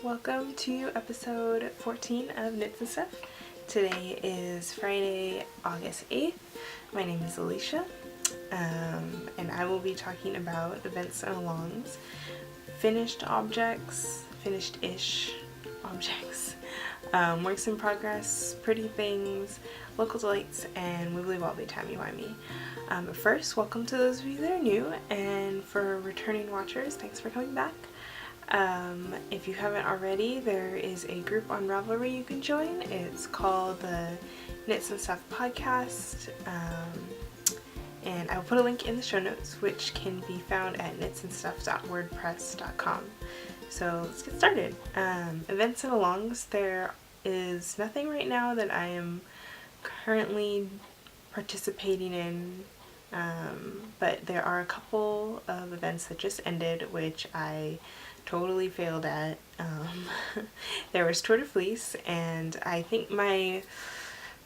Welcome to episode 14 of Knits and Stuff. Today is Friday, August 8th. My name is Alicia, and I will be talking about events and alongs, finished objects, finished-ish objects, works in progress, pretty things, local delights, and wibbly wobbly timey-wimey. But first, welcome to those of you that are new, and for returning watchers, thanks for coming back. If you haven't already, there is a group on Ravelry you can join. It's called the Knits and Stuff Podcast, and I will put a link in the show notes, which can be found at knitsandstuff.wordpress.com. So let's get started. Events and alongs, there is nothing right now that I am currently participating in, but there are a couple of events that just ended, which I totally failed at. There was Tour de Fleece, and I think my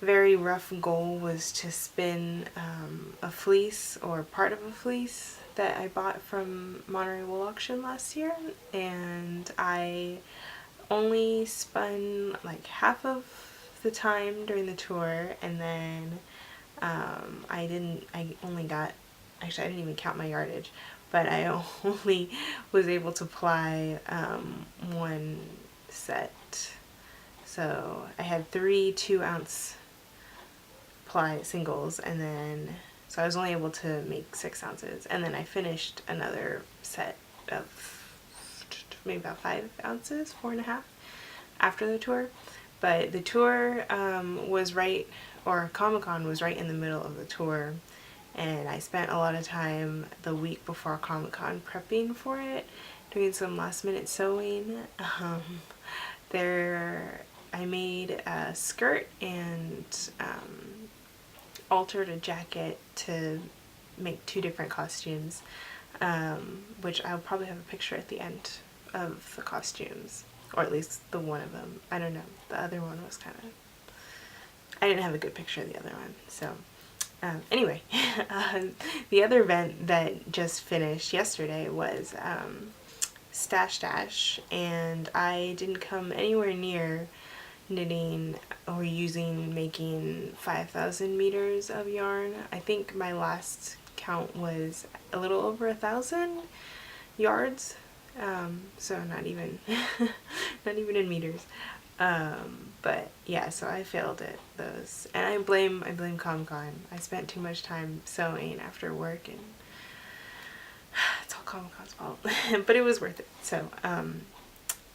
very rough goal was to spin a fleece or part of a fleece that I bought from Monterey Wool Auction last year, and I only spun like half of the time during the tour, and then I didn't even count my yardage, but I only was able to ply one set. So I had 3 2-ounce ply singles, and then so I was only able to make 6 ounces, and then I finished another set of maybe about 5 ounces, 4.5 after the tour. But the tour Comic-Con was right in the middle of the tour, and I spent a lot of time the week before Comic-Con prepping for it, doing some last minute sewing. I made a skirt and altered a jacket to make 2 different costumes, which I'll probably have a picture at the end of the costumes, or at least the one of them. I don't know, the other one was I didn't have a good picture of the other one, so anyway, the other event that just finished yesterday was Stash Dash, and I didn't come anywhere near knitting or making 5,000 meters of yarn. I think my last count was a little over 1,000 yards, so not even in meters. But yeah, so I failed at those, and I blame Comic-Con. I spent too much time sewing after work, and it's all Comic-Con's fault. But it was worth it. So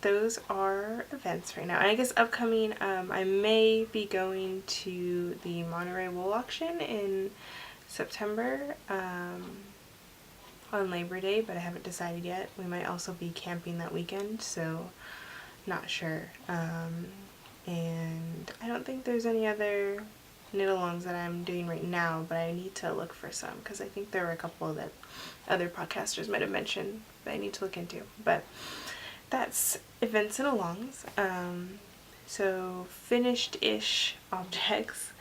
those are events right now. And I guess upcoming, I may be going to the Monterey Wool Auction in September on Labor Day, but I haven't decided yet. We might also be camping that weekend, so not sure. And I don't think there's any other knit-alongs that I'm doing right now, but I need to look for some, because I think there were a couple that other podcasters might have mentioned that I need to look into. But that's events and alongs. So finished-ish objects.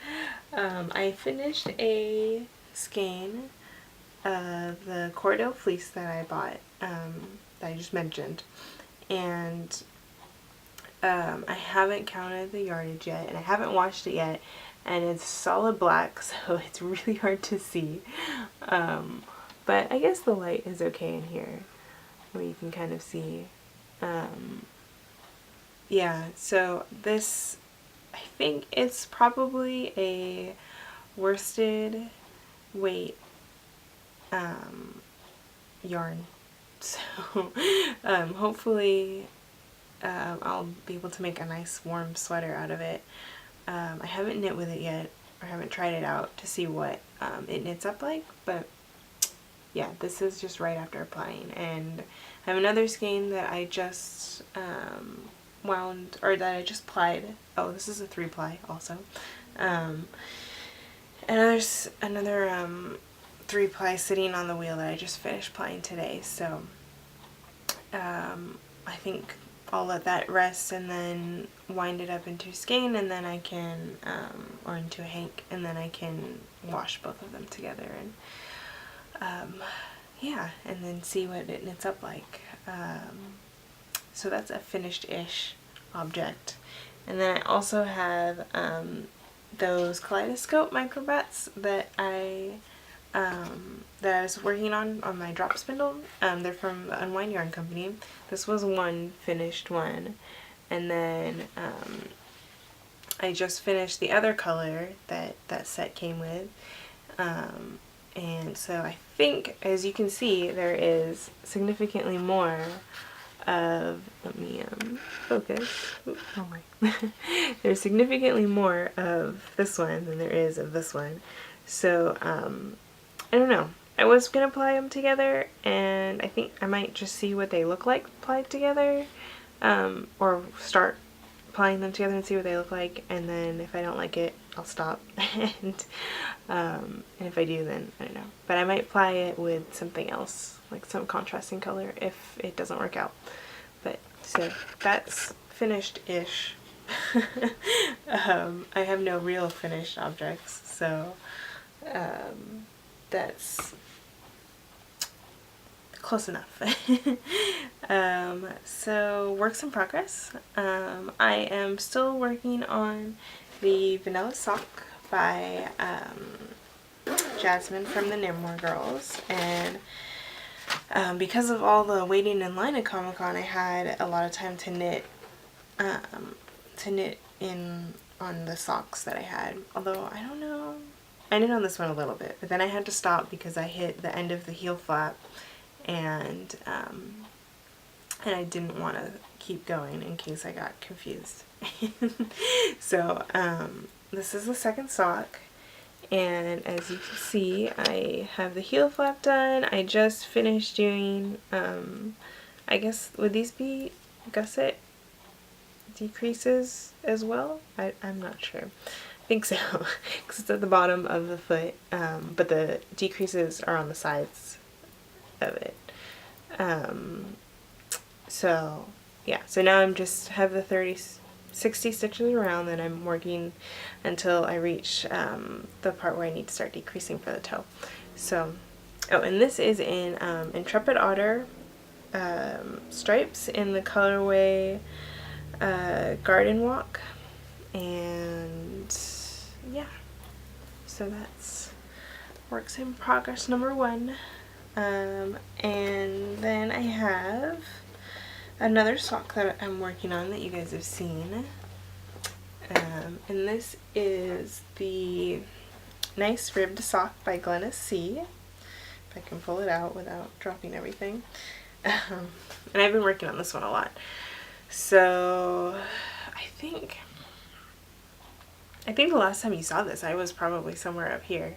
I finished a skein of the Cordell fleece that I bought, that I just mentioned, and I haven't counted the yardage yet, and I haven't washed it yet, and it's solid black, so it's really hard to see, but I guess the light is okay in here where you can kind of see. Yeah, so this, I think it's probably a worsted weight yarn, so hopefully I'll be able to make a nice warm sweater out of it. I haven't knit with it yet, or haven't tried it out to see what it knits up like, but yeah, this is just right after applying. And I have another skein that I just that I just plied. Oh, this is a 3-ply also. And there's another 3-ply sitting on the wheel that I just finished plying today, so I think I'll let that rest and then wind it up into a skein, and then I can, or into a hank, and then I can wash both of them together, and yeah, and then see what it knits up like. so that's a finished-ish object. And then I also have those Kaleidoscope microbats that I was working on my drop spindle. They're from the Unwind Yarn Company. This was one finished one, and then I just finished the other color that that set came with. And so I think, as you can see, there is significantly more of, let me focus, oh my, there's significantly more of this one than there is of this one. So I don't know, I was gonna apply them together, and I think I might just see what they look like applied together, or start applying them together and see what they look like, and then if I don't like it, I'll stop. And if I do, then I don't know, but I might apply it with something else, like some contrasting color, if it doesn't work out. But so that's finished-ish. I have no real finished objects, so that's close enough. So works in progress. I am still working on the Vanilla Sock by Jasmine from the Knitmore Girls, and because of all the waiting in line at Comic-Con, I had a lot of time to knit in on the socks that I had. Although I don't know, I knit on this one a little bit, but then I had to stop because I hit the end of the heel flap, and I didn't want to keep going in case I got confused. So this is the second sock, and as you can see, I have the heel flap done. I just finished doing, I guess, would these be gusset decreases as well? I'm not sure. I think so, because it's at the bottom of the foot, but the decreases are on the sides of it. So yeah, so now I'm just have the 60 stitches around, then I'm working until I reach the part where I need to start decreasing for the toe. So, oh, and this is in Intrepid Otter stripes in the colorway Garden Walk, and yeah, so that's works in progress number 1. And then I have another sock that I'm working on that you guys have seen, and this is the Nice Ribbed Sock by Glennis C. If I can pull it out without dropping everything. And I've been working on this one a lot. So I think the last time you saw this, I was probably somewhere up here,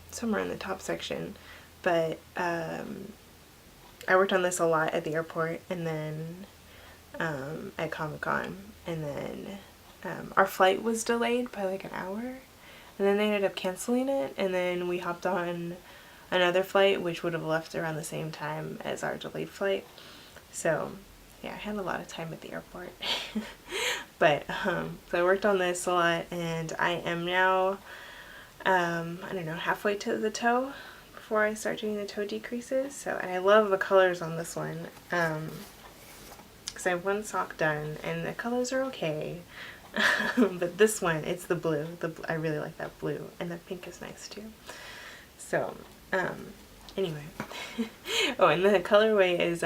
somewhere in the top section, but I worked on this a lot at the airport, and then at Comic-Con, and then our flight was delayed by like an hour, and then they ended up canceling it, and then we hopped on another flight which would have left around the same time as our delayed flight. So yeah, I had a lot of time at the airport. But so I worked on this a lot, and I am now I don't know, halfway to the toe before I start doing the toe decreases. So, and I love the colors on this one, because I have one sock done and the colors are okay. But this one, it's the blue. I really like that blue, and the pink is nice too. So anyway. Oh, and the colorway is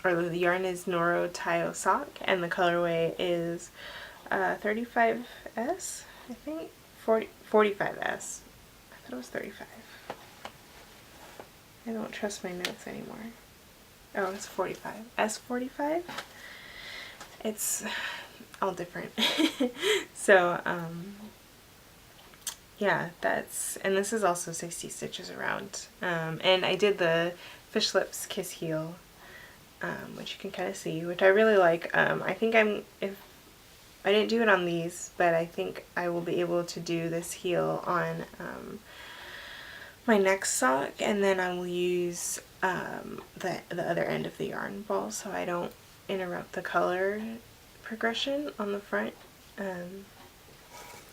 or the yarn is Noro Tayo Sock, and the colorway is 35S, I think, 45S. I thought it was 35. I don't trust my notes anymore. Oh, it's 45. S45? It's all different. So, yeah, and this is also 60 stitches around. And I did the Fish Lips Kiss Heel, which you can kind of see, which I really like. I think if I didn't do it on these, but I think I will be able to do this heel on my next sock, and then I will use the other end of the yarn ball so I don't interrupt the color progression on the front.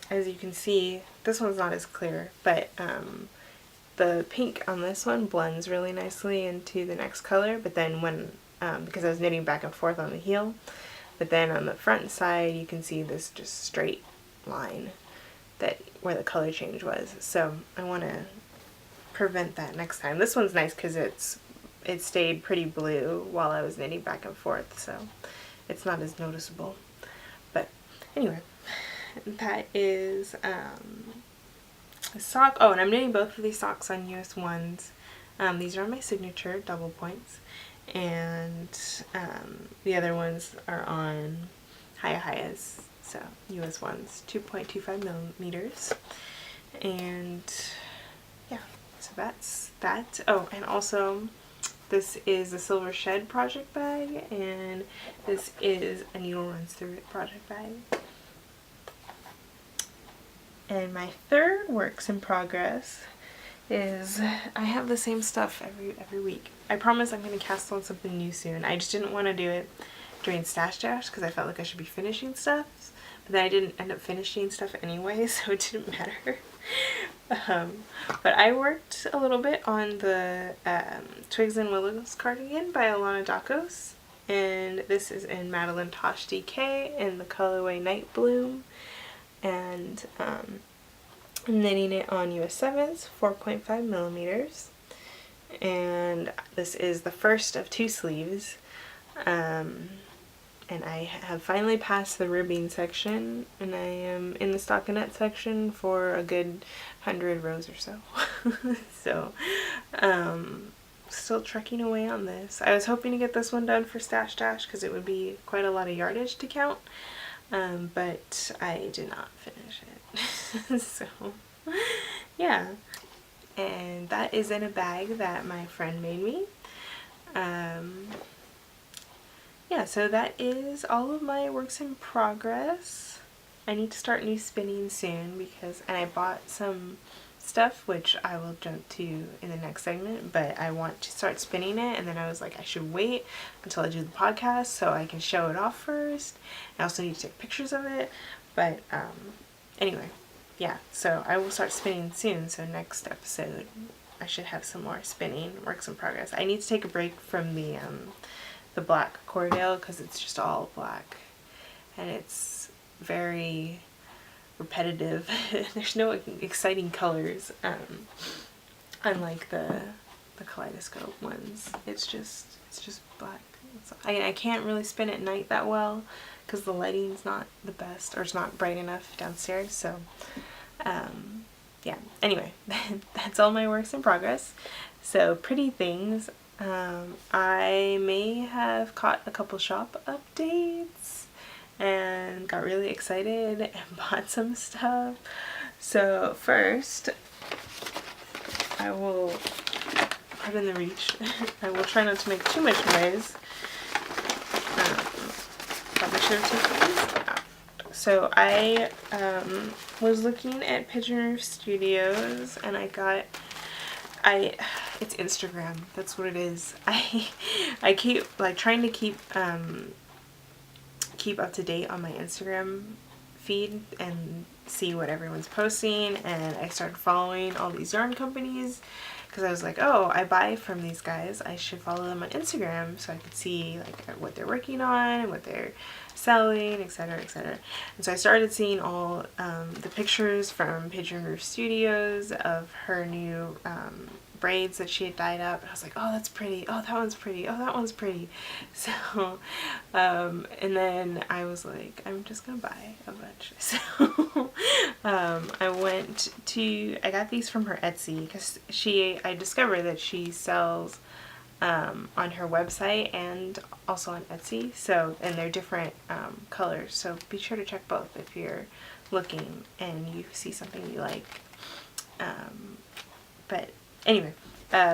As you can see, this one's not as clear, but the pink on this one blends really nicely into the next color, but then when because I was knitting back and forth on the heel. But then on the front side you can see this just straight line that where the color change was. So I want to prevent that next time. This one's nice because it stayed pretty blue while I was knitting back and forth, so it's not as noticeable. But anyway, that is a sock. Oh, and I'm knitting both of these socks on US 1s. These are on my signature double points, and the other ones are on Hiya-Hiya's, so US 1s, 2.25 millimeters. And yeah, so that's that. Oh, and also this is a Silver Shed project bag, and this is a Needle Runs Through It project bag. And my third works in progress is, I have the same stuff every week. I promise I'm going to cast on something new soon. I just didn't want to do it during Stash Dash because I felt like I should be finishing stuff, but then I didn't end up finishing stuff anyway, so it didn't matter. But I worked a little bit on the Twigs and Willows cardigan by Alana Dakos, and this is in Madeline Tosh DK in the colorway Night Bloom, and I'm knitting it on US 7s, 4.5 millimeters, and this is the first of 2 sleeves. And I have finally passed the ribbing section, and I am in the stockinette section for a good 100 rows or so. So, still trekking away on this. I was hoping to get this one done for Stash Dash because it would be quite a lot of yardage to count, but I did not finish it. So, yeah. And that is in a bag that my friend made me. Yeah, so that is all of my works in progress. I need to start new spinning soon and I bought some stuff which I will jump to in the next segment, but I want to start spinning it, and then I was like I should wait until I do the podcast so I can show it off first. I also need to take pictures of it, but anyway, yeah, so I will start spinning soon, so next episode I should have some more spinning works in progress. I need to take a break from the black Cordell because it's just all black and it's very repetitive. There's no exciting colors, unlike the Kaleidoscope ones. It's just black. I can't really spin at night that well because the lighting's not the best, or it's not bright enough downstairs, so yeah, anyway, that's all my works in progress. So Pretty Things, I may have caught a couple shop updates and got really excited and bought some stuff. So first, I will, pardon the reach, I will try not to make too much noise. Probably should have taken these out. So I was looking at Pigeon Roof Studios, and it's Instagram, that's what it is. I keep like trying to keep up to date on my Instagram feed and see what everyone's posting, and I started following all these yarn companies because I was like, oh, I buy from these guys, I should follow them on Instagram so I could see like what they're working on and what they're selling, etc, etc. And so I started seeing all the pictures from Pigeon Roof Studios of her new braids that she had dyed up, and I was like, oh, that's pretty, oh, that one's pretty, oh, that one's pretty. So and then I was like, I'm just gonna buy a bunch. So I got these from her Etsy because I discovered that she sells on her website and also on Etsy, so, and they're different colors, so be sure to check both if you're looking and you see something you like. But anyway,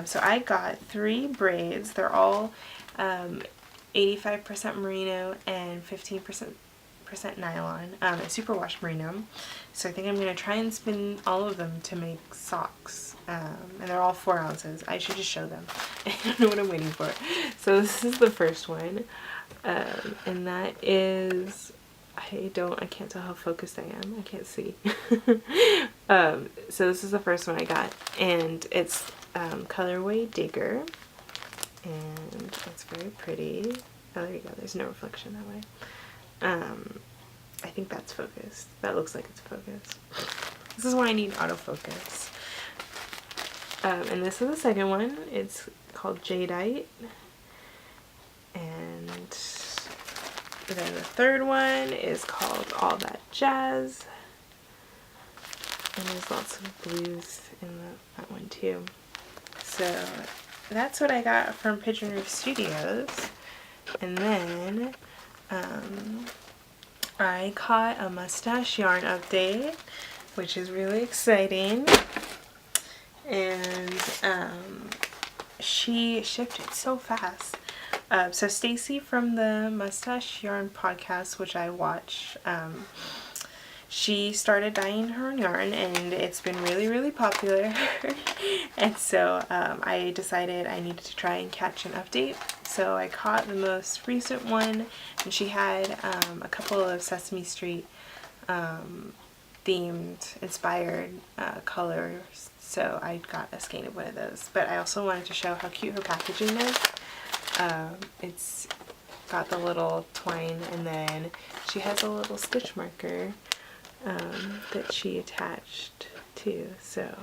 so I got 3 braids. They're all 85% merino and 15% nylon, and superwash merino. So I think I'm going to try and spin all of them to make socks, and they're all 4 ounces. I should just show them. I don't know what I'm waiting for. So this is the first one, and that is, I can't tell how focused I am. I can't see. So this is the first one I got, and it's colorway Digger, and it's very pretty. Oh, there you go, there's no reflection that way. I think that's focused. That looks like it's focused. This is why I need autofocus. And this is the second one. It's called Jadeite. And then the third one is called All That Jazz. And there's lots of blues in that one too. So that's what I got from Pigeon Roof Studios. And then I caught a mustache yarn update, which is really exciting. And she shipped it so fast. So Stacy from the Mustache Yarn podcast, which I watch, she started dyeing her own yarn, and it's been really, really popular. And so I decided I needed to try and catch an update. So I caught the most recent one, and she had a couple of Sesame Street themed, inspired colors. So I got a skein of one of those. But I also wanted to show how cute her packaging is. It's got the little twine, and then she has a little stitch marker that she attached to, so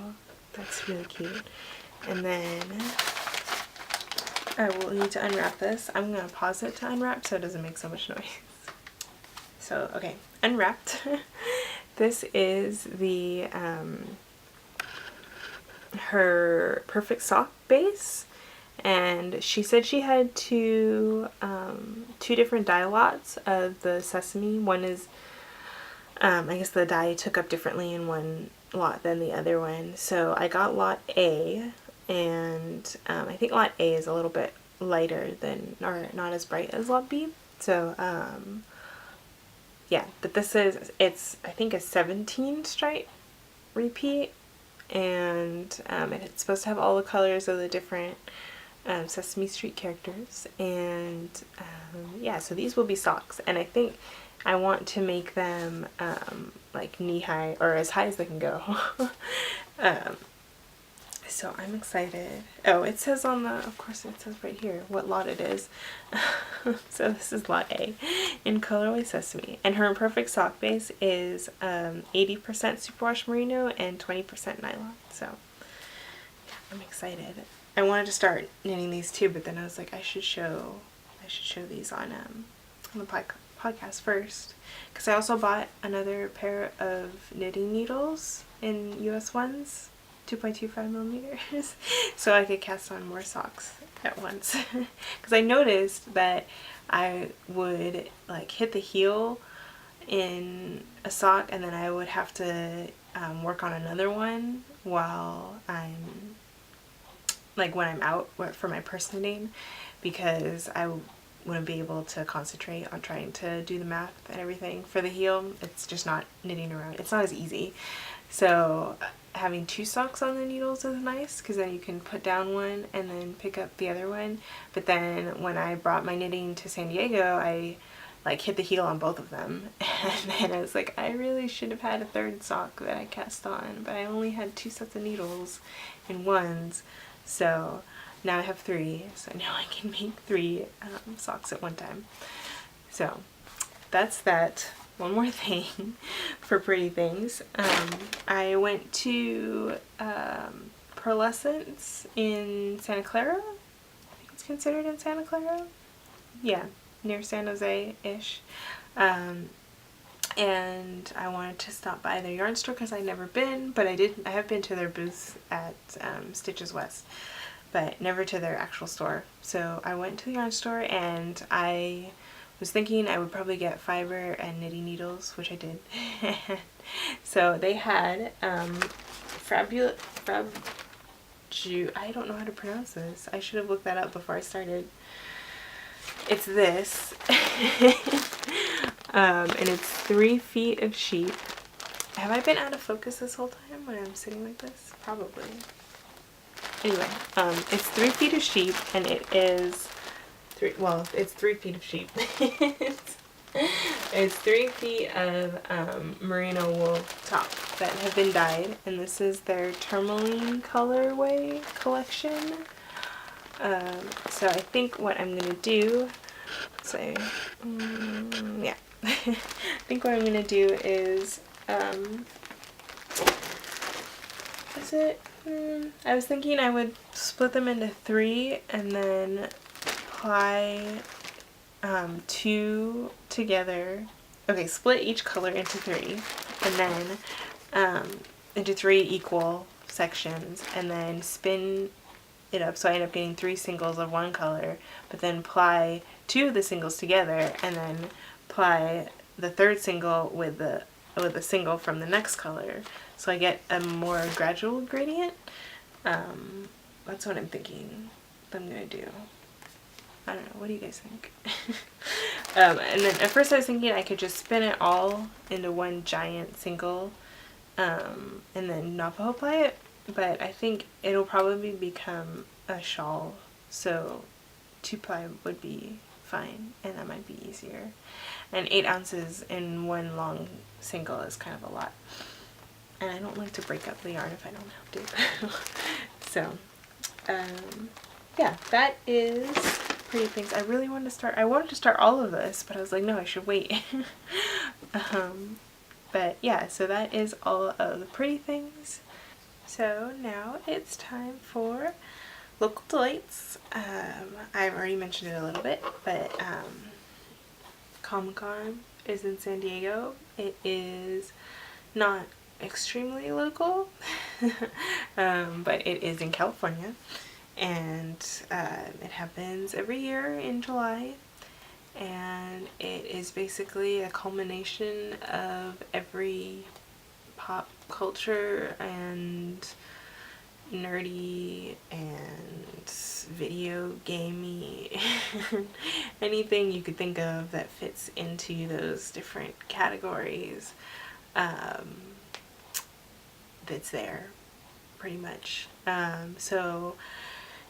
that's really cute. And then I will need to unwrap this. I'm going to pause it to unwrap so it doesn't make so much noise. So, okay, unwrapped. This is the her Perfect Sock base. And she said she had two different dye lots of the sesame. One is, I guess the dye took up differently in one lot than the other one. So I got lot A, and I think lot A is a little bit lighter than, or not as bright as lot B. So yeah, but this is, it's I think a 17 stripe repeat, and it's supposed to have all the colors of the different Sesame Street characters. And yeah, so these will be socks, and I think I want to make them like knee high, or as high as they can go. So I'm excited. Oh, it says on the, of course it says right here what lot it is. So this is lot A in colorway Sesame, and her Perfect Sock base is 80% superwash merino and 20% nylon. So yeah, I'm excited. I wanted to start knitting these too, but then I was like, I should show these on the podcast first, because I also bought another pair of knitting needles in US ones, 2.25 millimeters, so I could cast on more socks at once. Because I noticed that I would like hit the heel in a sock, and then I would have to work on another one while I'm, like when I'm out for my purse knitting, because I wouldn't be able to concentrate on trying to do the math and everything for the heel. It's just not knitting around. It's not as easy. So having two socks on the needles is nice, because then you can put down one and then pick up the other one. But then when I brought my knitting to San Diego, I like hit the heel on both of them, and then I was like, I really should have had a third sock that I cast on, but I only had 2 sets of needles in ones. So now I have 3, so now I can make 3 socks at one time. So that's that. One more thing for pretty things. I went to Pearlescence in Santa Clara. I think it's considered in Santa Clara. Yeah, near San Jose-ish. And I wanted to stop by their yarn store because I'd never been, but I have been to their booth at Stitches West, but never to their actual store. So I went to the yarn store, and I was thinking I would probably get fiber and knitting needles, which I did. So they had I don't know how to pronounce this. I should have looked that up before I started. It's this. And it's 3 feet of sheep. Have I been out of focus this whole time when I'm sitting like this? Probably. Anyway, it's 3 feet of sheep, and it is it's 3 feet of sheep. It's 3 feet of merino wool top that have been dyed, and this is their tourmaline colorway collection. So I think what I'm gonna do, yeah, I think what I'm gonna do is, I was thinking I would split them into 3 and then apply 2 together. Okay, split each color into 3 and then into 3 equal sections, and then spin it up so I end up getting 3 singles of one color, but then apply 2 of the singles together and then apply the 3rd single with the single from the next color, so I get a more gradual gradient. That's what I'm thinking I'm gonna do. I don't know, what do you guys think? And then at first I was thinking I could just spin it all into one giant single, and then Navajo apply it, but I think it'll probably become a shawl, so 2-ply would be fine, and that might be easier. And 8 ounces in one long single is kind of a lot, and I don't like to break up the yarn if I don't have to. So yeah, that is Pretty Things. I wanted to start all of this, but I was like, no, I should wait. But yeah, so that is all of the Pretty Things. So now it's time for Local Delights. I've already mentioned it a little bit, but Comic-Con is in San Diego. It is not extremely local, but it is in California, and it happens every year in July, and it is basically a culmination of every pop culture and nerdy and video gamey anything you could think of that fits into those different categories, that's there pretty much. So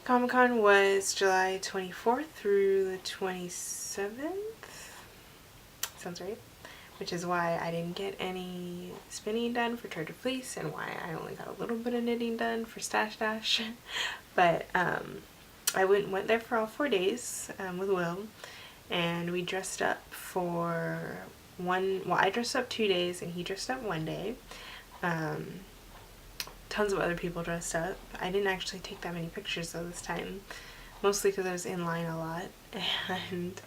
Comic-Con was July 24th through the 27th, sounds right, which is why I didn't get any spinning done for Treasure Fleece and why I only got a little bit of knitting done for Stash Dash. But I went there for all 4 days with Will, and we dressed up for I dressed up 2 days and he dressed up 1 day. Tons of other people dressed up. I didn't actually take that many pictures though this time, mostly because I was in line a lot, and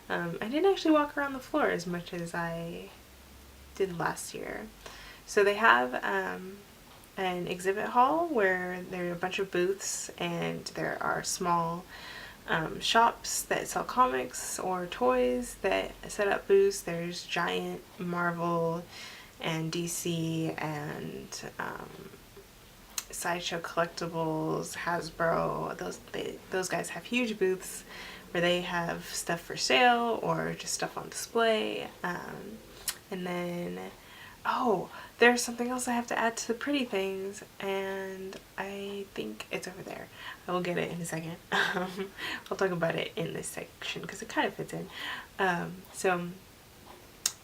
I didn't actually walk around the floor as much as I did last year. So they have an exhibit hall where there are a bunch of booths, and there are small shops that sell comics or toys that set up booths. There's Giant, Marvel, and DC, and Sideshow Collectibles, Hasbro. Those guys have huge booths where they have stuff for sale or just stuff on display. And then, there's something else I have to add to the Pretty Things, and I think it's over there. I will get it in a second. I'll talk about it in this section because it kind of fits in. So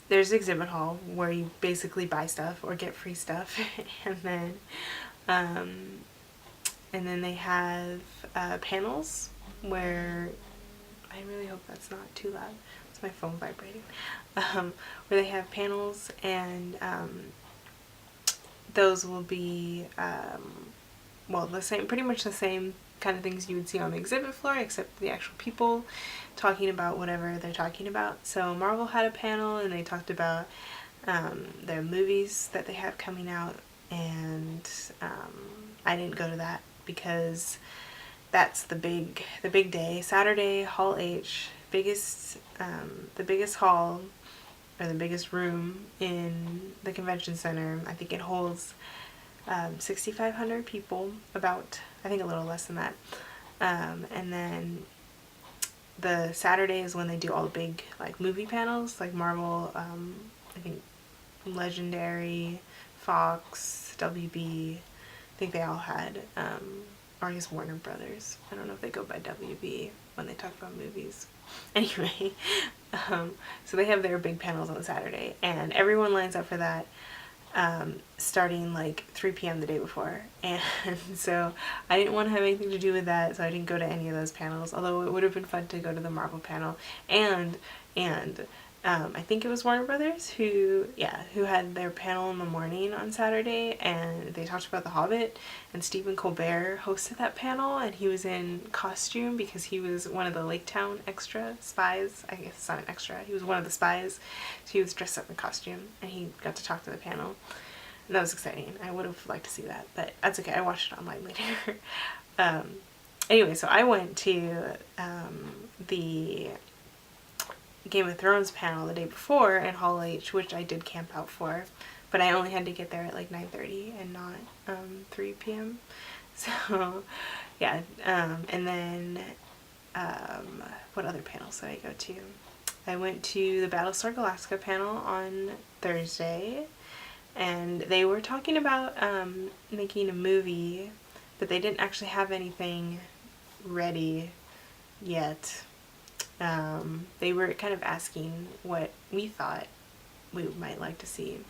there's the exhibit hall where you basically buy stuff or get free stuff, and then they have panels where, I really hope that's not too loud, it's my phone vibrating, where they have panels, and those will be pretty much the same kind of things you would see on the exhibit floor, except the actual people talking about whatever they're talking about. So Marvel had a panel and they talked about their movies that they have coming out, and I didn't go to that because that's the big day. Saturday, Hall H, the biggest hall, or the biggest room in the convention center. I think it holds 6,500 people, I think a little less than that. And then the Saturday is when they do all the big movie panels, like Marvel, I think Legendary, Fox, WB, I think they all had, or I guess Warner Brothers. I don't know if they go by WB when they talk about movies. Anyway, so they have their big panels on Saturday, and everyone lines up for that. starting like 3 p.m. the day before, and so I didn't want to have anything to do with that, so I didn't go to any of those panels, although it would have been fun to go to the Marvel panel. And I think it was Warner Brothers who had their panel in the morning on Saturday, and they talked about The Hobbit, and Stephen Colbert hosted that panel, and he was in costume because he was one of the Lake Town extra spies. I guess it's not an extra, he was one of the spies, so he was dressed up in costume, and he got to talk to the panel, and that was exciting. I would have liked to see that, but that's okay, I watched it online later. Anyway, so I went to the Game of Thrones panel the day before in Hall H, which I did camp out for, but I only had to get there at like 9:30 and not 3 p.m. So yeah, and then what other panels did I go to? I went to the Battlestar Galactica panel on Thursday, and they were talking about making a movie, but they didn't actually have anything ready yet. They were kind of asking what we thought we might like to see.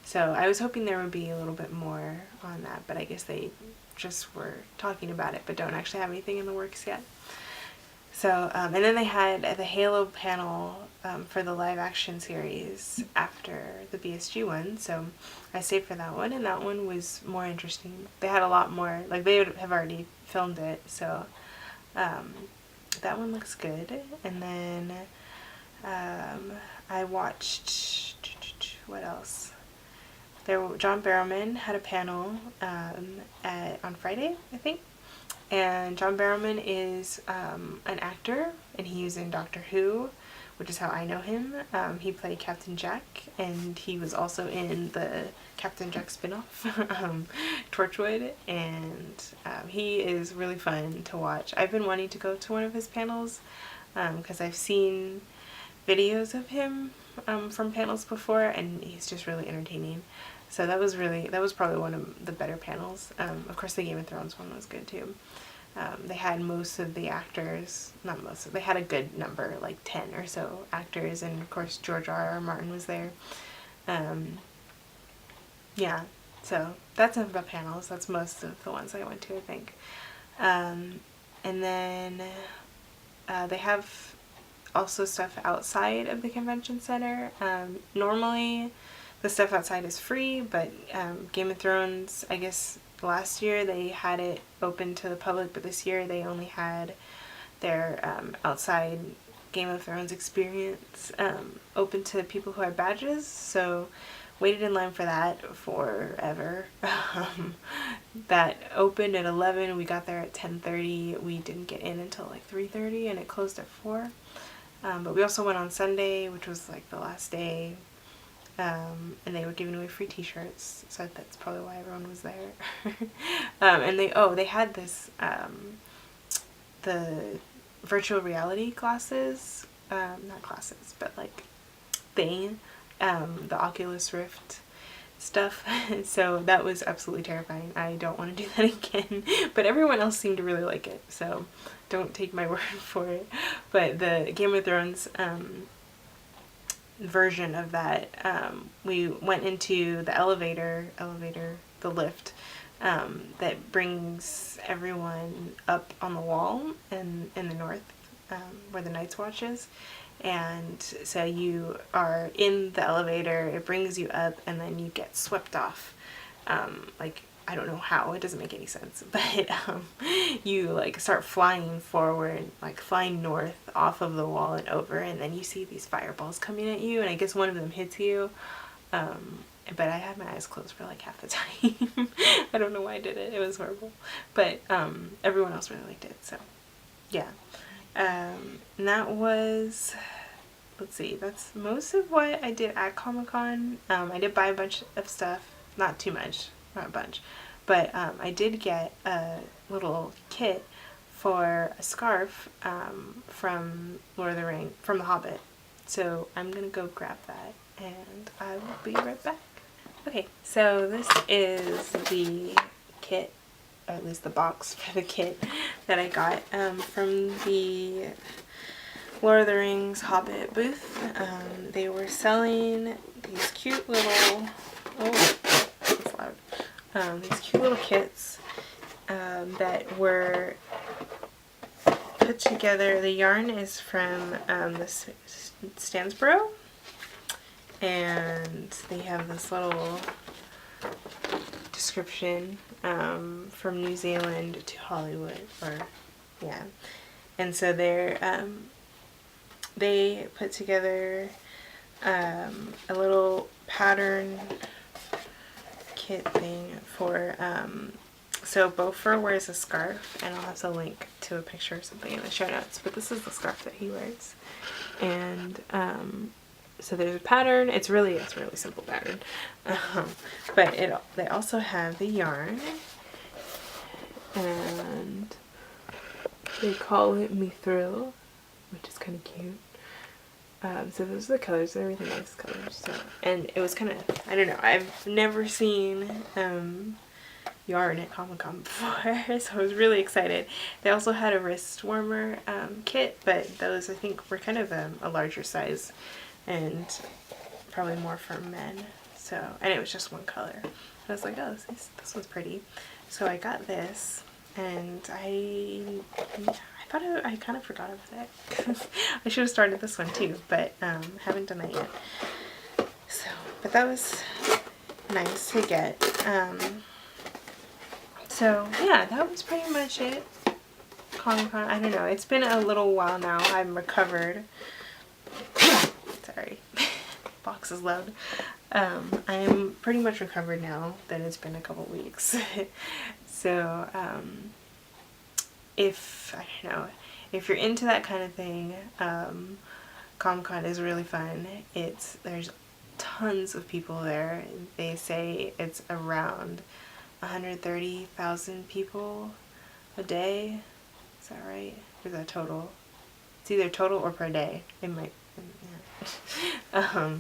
So I was hoping there would be a little bit more on that, but I guess they just were talking about it but don't actually have anything in the works yet. So, and then they had the Halo panel for the live action series after the BSG one, so I stayed for that one, and that one was more interesting. They had a lot more, like they have already filmed it, so that one looks good. And then I watched, what else? John Barrowman had a panel on Friday, I think. And John Barrowman is an actor, and he's in Doctor Who, which is how I know him. He played Captain Jack, and he was also in the Captain Jack spin-off, Torchwood, and he is really fun to watch. I've been wanting to go to one of his panels because I've seen videos of him from panels before, and he's just really entertaining. So that was probably one of the better panels. Of course, the Game of Thrones one was good too. They had most of the actors, not most, they had a good number, like 10 or so actors, and of course George R.R. Martin was there. Yeah, so that's enough about panels. That's most of the ones I went to, I think. And then they have also stuff outside of the convention center. Normally the stuff outside is free, but Game of Thrones, I guess last year they had it open to the public, but this year they only had their outside Game of Thrones experience open to people who had badges, so waited in line for that forever. That opened at 11, we got there at 10:30, we didn't get in until like 3:30, and it closed at 4. But we also went on Sunday, which was like the last day, and they were giving away free t-shirts, so that's probably why everyone was there. And they had this the virtual reality classes, not classes, but like thing, the Oculus Rift stuff. So that was absolutely terrifying. I don't want to do that again, but everyone else seemed to really like it, so don't take my word for it. But the Game of Thrones version of that, we went into the the lift that brings everyone up on the wall in the north, where the Night's Watch is. And so you are in the elevator, it brings you up, and then you get swept off. Like, I don't know how, it doesn't make any sense, but you like start flying forward, like flying north off of the wall and over, and then you see these fireballs coming at you, and I guess one of them hits you. But I had my eyes closed for like half the time. I don't know why I did it, it was horrible. But everyone else really liked it, so yeah. And that was, let's see, that's most of what I did at Comic-Con. I did buy a bunch of stuff, not too much, not a bunch, but I did get a little kit for a scarf from Lord of the Rings, from The Hobbit. So I'm gonna go grab that, and I will be right back. Okay, so this is the kit, or at least the box for the kit that I got from the Lord of the Rings Hobbit booth. They were selling these cute little Oh, that's loud. These cute little kits that were put together. The yarn is from the Stansborough, and they have this little description from New Zealand to Hollywood, or yeah. And so they put together a little pattern kit thing for so Beaufort wears a scarf, and I'll have to link to a picture or something in the show notes, but this is the scarf that he wears. And so there's a pattern. It's really simple pattern, but they also have the yarn, and they call it Me Thrill, which is kind of cute. So those are the colors. Everything is colors. So, and it was kind of, I don't know, I've never seen yarn at Comic-Con before, so I was really excited. They also had a wrist warmer kit, but those I think were kind of a larger size and probably more for men. So, and it was just one color. I was like, oh, this one's pretty. So I got this, and I thought I kind of forgot about it. I should have started this one too, but haven't done that yet. So, but that was nice to get. So yeah, that was pretty much it. Comic-Con, I don't know, it's been a little while now. I'm recovered. Sorry, box is loud. I'm pretty much recovered now that it's been a couple weeks. So if, I don't know, if you're into that kind of thing, Comic-Con is really fun. There's tons of people there. They say it's around 130,000 people a day. Is that right? Or is that total? It's either total or per day. It might, yeah.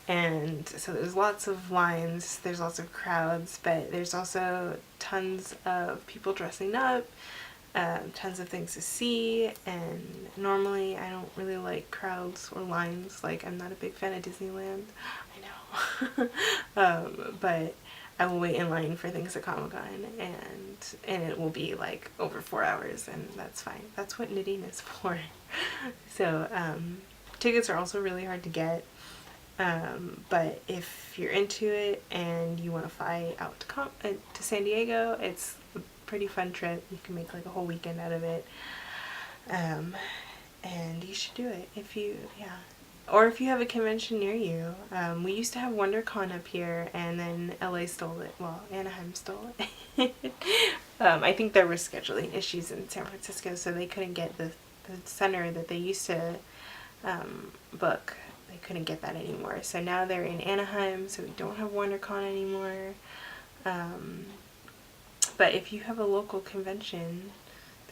And so there's lots of lines, there's lots of crowds, but there's also tons of people dressing up, tons of things to see, and normally I don't really like crowds or lines. Like, I'm not a big fan of Disneyland. I know. But I will wait in line for things at Comic-Con, and it will be like over 4 hours, and that's fine. That's what knitting is for. So tickets are also really hard to get. But if you're into it and you want to fly out to San Diego, it's a pretty fun trip. You can make like a whole weekend out of it. And you should do it if you, yeah. Or if you have a convention near you. We used to have WonderCon up here, and then LA stole it. Well, Anaheim stole it. I think there were scheduling issues in San Francisco, so they couldn't get the center that they used to book. They couldn't get that anymore. So now they're in Anaheim, so we don't have WonderCon anymore. But if you have a local convention,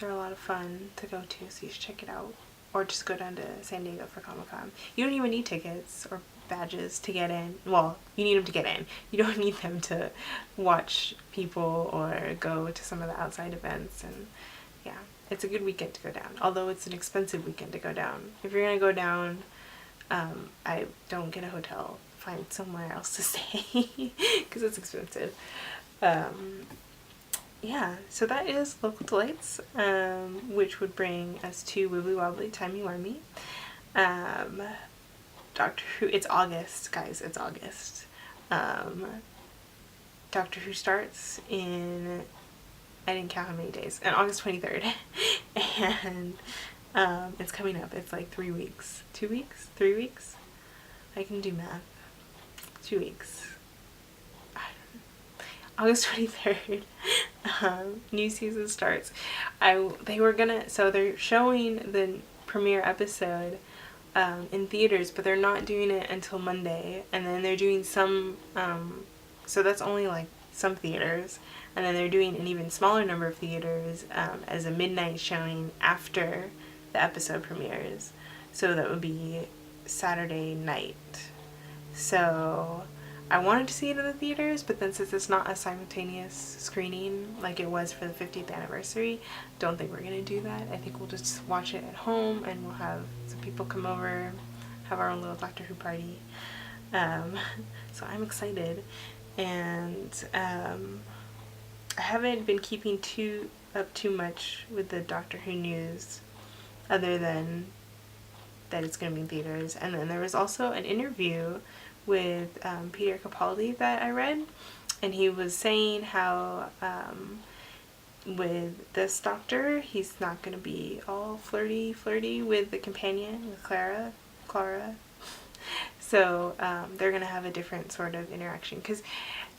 they're a lot of fun to go to, so you should check it out. Or just go down to San Diego for Comic-Con. You don't even need tickets or badges to get in. Well, you need them to get in. You don't need them to watch people or go to some of the outside events. And yeah, it's a good weekend to go down. Although it's an expensive weekend to go down. If you're gonna go down, I don't get a hotel. Find somewhere else to stay because it's expensive. Yeah, so that is Local Delights, which would bring us to Wibbly Wobbly Timey Wimey. Doctor Who, it's August, guys, it's August. Doctor Who starts in, I didn't count how many days, on August 23rd. And it's coming up. It's like 3 weeks. 2 weeks? 3 weeks? I can do math. 2 weeks. August 23rd, new season starts. So they're showing the premiere episode in theaters, but they're not doing it until Monday, and then they're doing some, so that's only like some theaters, and then they're doing an even smaller number of theaters as a midnight showing after the episode premieres. So that would be Saturday night. So I wanted to see it in the theaters, but then since it's not a simultaneous screening like it was for the 50th anniversary, don't think we're going to do that. I think we'll just watch it at home, and we'll have some people come over, have our own little Doctor Who party. So I'm excited. and I haven't been keeping up too much with the Doctor Who news, other than that it's going to be in theaters. And then there was also an interview with Peter Capaldi that I read, and he was saying how with this Doctor, he's not going to be all flirty with the companion, with Clara. So they're going to have a different sort of interaction, because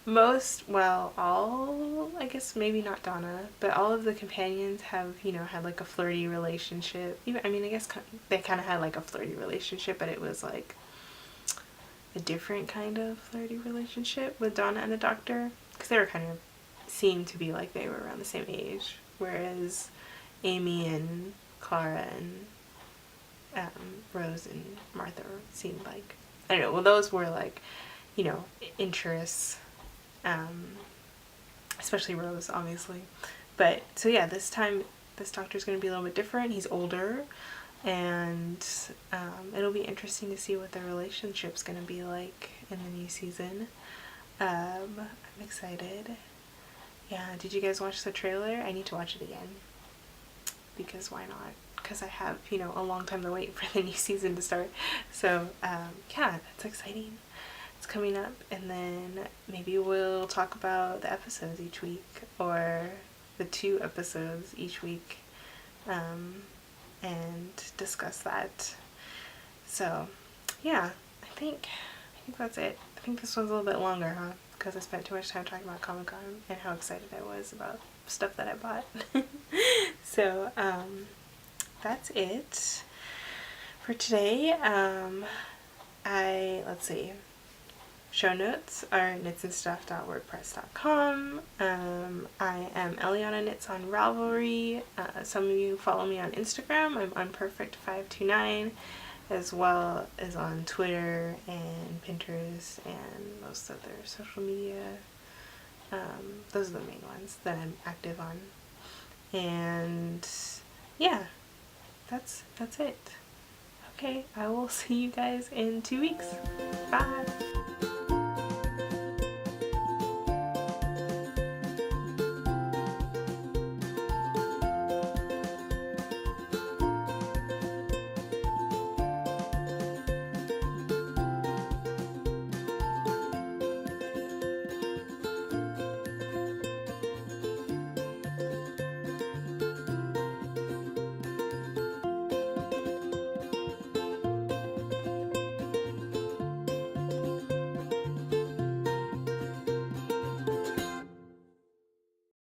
all, I guess maybe not Donna, but all of the companions have, had like a flirty relationship. Even, I mean, I guess they kind of had like a flirty relationship, but it was like a different kind of flirty relationship with Donna and the Doctor, because they were kind of seemed to be like they were around the same age, whereas Amy and Clara and Rose and Martha seemed like, I don't know, well, those were like, interests, especially Rose, obviously. But so yeah, this time this Doctor's going to be a little bit different. He's older, and it'll be interesting to see what their relationship's going to be like in the new season. I'm excited. Yeah, did you guys watch the trailer? I need to watch it again, because why not? Because I have, a long time to wait for the new season to start. So yeah, that's exciting. It's coming up, and then maybe we'll talk about the episodes each week, or the 2 episodes each week, and discuss that. So yeah, I think that's it. I think this one's a little bit longer, huh? Because I spent too much time talking about Comic-Con and how excited I was about stuff that I bought. So that's it for today. Let's see. Show notes are knitsandstuff.wordpress.com. I am Eliana Knits on Ravelry. Some of you follow me on Instagram. I'm unperfect529, as well as on Twitter and Pinterest and most other social media. Those are the main ones that I'm active on. And yeah, that's it. Okay, I will see you guys in 2 weeks. Bye!